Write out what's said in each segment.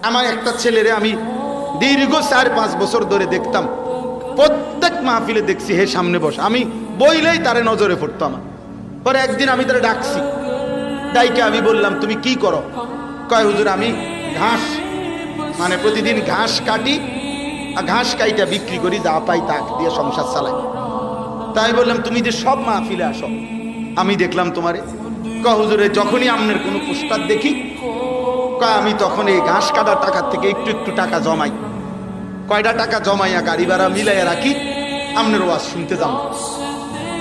আমার একটা ছেলেরে আমি দীর্ঘ 4-5 বছর ধরে দেখতাম, প্রত্যেক মাহফিলে দেখছি হে সামনে বস, আমি বইলেই তারে নজরে পড়তো আমার। পরে একদিন আমি তারে ডাকছি, ডাইকে আমি বললাম তুমি কি করো? কয় হুজুর আমি ঘাস, মানে প্রতিদিন ঘাস কাটি, আর ঘাস কাইটা বিক্রি করি, যা পাই তা দিয়ে সংসার চালাই। তাই বললাম তুমি যে সব মাহফিলে আসো, আমি দেখলাম তোমারে। কয় হুজুরে যখনই আপনার কোনো পোস্টার দেখি, কয় আমি তখন এই ঘাস কাটার টাকার থেকে একটু একটু টাকা জমাই, কয়টা টাকা জমাইয়া গাড়ি ভাড়া মিলাইয়া রাখি, আপনার ওয়াজ শুনতে যাও।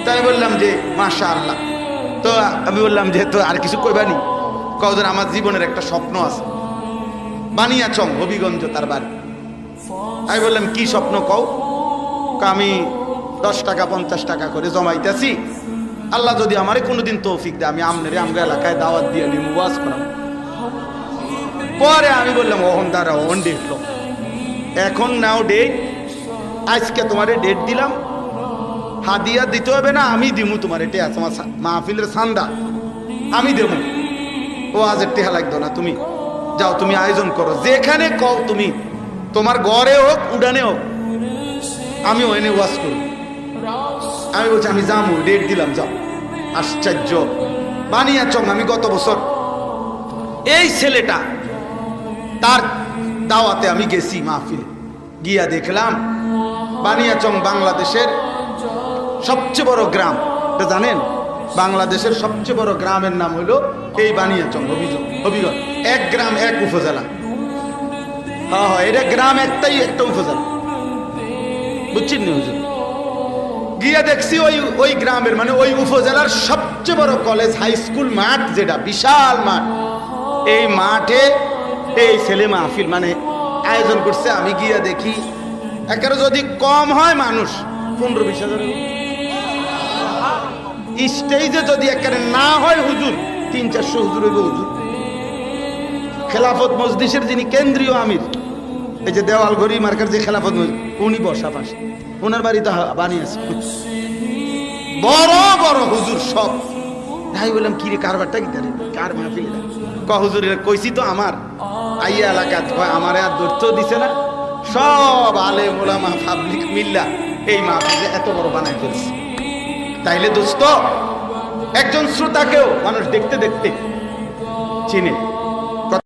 তাই বললাম যে মাশাআল্লাহ। তো আমি বললাম যে তো আর কিছু কইবানি? কওদের আমার জীবনের একটা স্বপ্ন আছে, বানিয়াচং হবিগঞ্জ তার বাড়ি। আমি বললাম কি স্বপ্ন কও? আমি 10 টাকা 50 টাকা করে জমাইতেছি, আল্লাহ যদি আমারে কোনোদিন তৌফিক দেয় আমি আমনেরে আমরা এলাকায় দাওয়াত দিয়ে নিয়ে ওয়াজ করাম। পরে আমি বললাম ওহন দাঁড়া, ওহন ডেট লো, এখন নাও ডেট, আজকে তোমারে ডেট দিলাম, হাদিয়া দিতে হবে না, আমি দিমু তোমার, এটা তোমার মাহফিলের সান্দা আমি দেবো, ও আজের টেহা লাগতো না, তুমি যাও, তুমি আয়োজন করো যেখানে কও, তুমি তোমার ঘরে হোক উড়ানে হোক, আমি ওখানে ওয়াজ করব। আমি বলছি আমি যাবো, ডেট দিলাম, যাও। আশ্চর্য বানিয়াচং, আমি গত বছর এই ছেলেটা তার দাওয়াতে আমি গেছি মাহফিলে, গিয়া দেখলাম বানিয়াচং বাংলাদেশের সবচেয়ে বড় গ্রাম, এটা জানেন? বাংলাদেশের সবচেয়ে বড় গ্রামের নাম হলো এই বানিয়াচং হবিগঞ্জ। এক গ্রাম এক উপজেলা। হ্যাঁ হ্যাঁ, এটা গ্রাম একটাই, একটা উপজেলা, বুঝছেন না হুজুর? গিয়া দেখছি ওই গ্রামের মানে ওই উপজেলার সবচেয়ে বড় কলেজ হাই স্কুল মাঠ, যেটা বিশাল মাঠ, এই মাঠে এই ছেলে মাহফিল মানে আয়োজন করছে। আমি গিয়া দেখি একেবারে যদি কম হয় মানুষ 15-20 হাজার, স্টেজে যদি একেবারে না হয় হুজুর 300-400 হুজুর হইব। হুজুর খেলাফত মজলিসের যিনি কেন্দ্রীয় আমির, এই যে দেওয়াল ঘড়ি মার্কার যে খেলাফত মজলিস, উনি বসা পাশে, ওনার বাড়িতে বানিয়েছে বড় বড় হুজুর সব। তাই বললাম কি রে কারবারটা কি তারে, কার মাহফিল? ক হুজুর কইছি তো আমার আইয়া এলাকা, আমার আর দৌড়তেও দিছে না, সব আলেম ওলামা পাবলিক মিল্লা এই মাহফিলে এত বড় বানায় ফেলছে। তাইলে দোস্ত একজন শ্রোতাকেও মানুষ দেখতে দেখতে চিনে।